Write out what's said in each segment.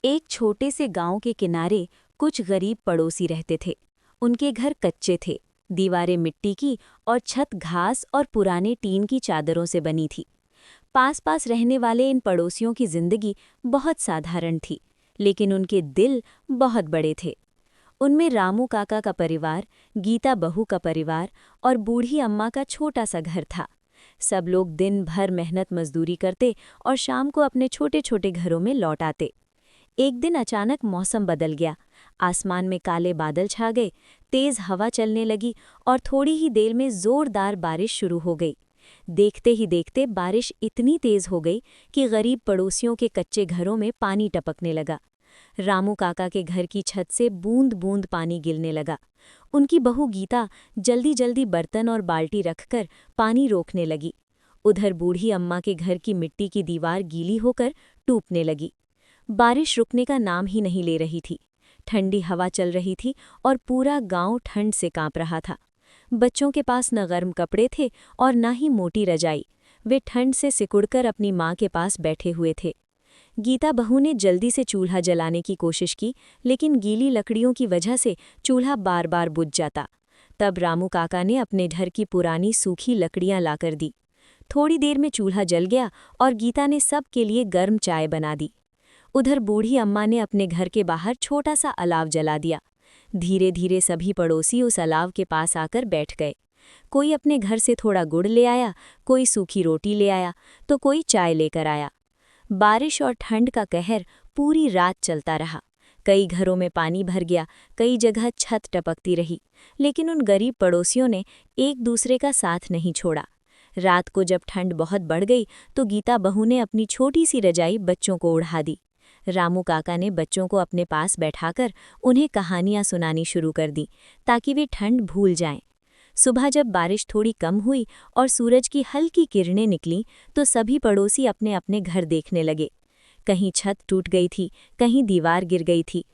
एक छोटे से गांव के किनारे कुछ गरीब पड़ोसी रहते थे। उनके घर कच्चे थे, दीवारें मिट्टी की और छत घास और पुराने टीन की चादरों से बनी थी। पास पास रहने वाले इन पड़ोसियों की जिंदगी बहुत साधारण थी, लेकिन उनके दिल बहुत बड़े थे। उनमें रामू काका का परिवार, गीता बहू का परिवार और बूढ़ी अम्मा का छोटा सा घर था। सब लोग दिन भर मेहनत मजदूरी करते और शाम को अपने छोटे छोटे घरों में लौट आते। एक दिन अचानक मौसम बदल गया। आसमान में काले बादल छा गए, तेज हवा चलने लगी और थोड़ी ही देर में जोरदार बारिश शुरू हो गई। देखते ही देखते बारिश इतनी तेज हो गई कि गरीब पड़ोसियों के कच्चे घरों में पानी टपकने लगा। रामू काका के घर की छत से बूंद बूंद पानी गिरने लगा। उनकी बहू गीता जल्दी जल्दी बर्तन और बाल्टी रखकर पानी रोकने लगी। उधर बूढ़ी अम्मा के घर की मिट्टी की दीवार गीली होकर टूटने लगी। बारिश रुकने का नाम ही नहीं ले रही थी। ठंडी हवा चल रही थी और पूरा गांव ठंड से कांप रहा था। बच्चों के पास न गर्म कपड़े थे और न ही मोटी रजाई। वे ठंड से सिकुड़कर अपनी माँ के पास बैठे हुए थे। गीता बहू ने जल्दी से चूल्हा जलाने की कोशिश की, लेकिन गीली लकड़ियों की वजह से चूल्हा बार बार बुझ जाता। तब रामू काका ने अपने घर की पुरानी सूखी लकड़ियां लाकर दी। थोड़ी देर में चूल्हा जल गया और गीता ने सब के लिए गर्म चाय बना दी। उधर बूढ़ी अम्मा ने अपने घर के बाहर छोटा सा अलाव जला दिया। धीरे धीरे सभी पड़ोसी उस अलाव के पास आकर बैठ गए। कोई अपने घर से थोड़ा गुड़ ले आया, कोई सूखी रोटी ले आया, तो कोई चाय लेकर आया। बारिश और ठंड का कहर पूरी रात चलता रहा। कई घरों में पानी भर गया, कई जगह छत टपकती रही, लेकिन उन गरीब पड़ोसियों ने एक दूसरे का साथ नहीं छोड़ा। रात को जब ठंड बहुत बढ़ गई तो गीता बहू ने अपनी छोटी सी रजाई बच्चों को ओढ़ा दी। रामू काका ने बच्चों को अपने पास बैठाकर उन्हें कहानियां सुनानी शुरू कर दी, ताकि वे ठंड भूल जाएं। सुबह जब बारिश थोड़ी कम हुई और सूरज की हल्की किरणें निकलीं, तो सभी पड़ोसी अपने अपने घर देखने लगे। कहीं छत टूट गई थी, कहीं दीवार गिर गई थी।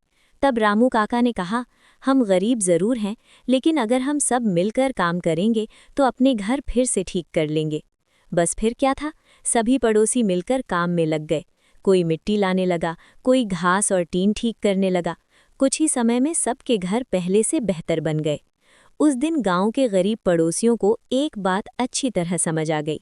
तब रामू काका ने कहा, हम गरीब जरूर हैं, लेकिन अगर हम सब मिलकर काम करेंगे तो अपने घर फिर से ठीक कर लेंगे। बस फिर क्या था, सभी पड़ोसी मिलकर काम में लग गए। कोई मिट्टी लाने लगा, कोई घास और टीन ठीक करने लगा। कुछ ही समय में सबके घर पहले से बेहतर बन गए। उस दिन गांव के गरीब पड़ोसियों को एक बात अच्छी तरह समझ आ गई।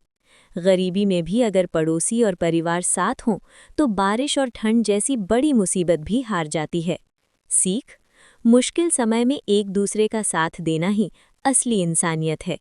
गरीबी में भी अगर पड़ोसी और परिवार साथ हों तो बारिश और ठंड जैसी बड़ी मुसीबत भी हार जाती है। सीख: मुश्किल समय में एक दूसरे का साथ देना ही असली इंसानियत है।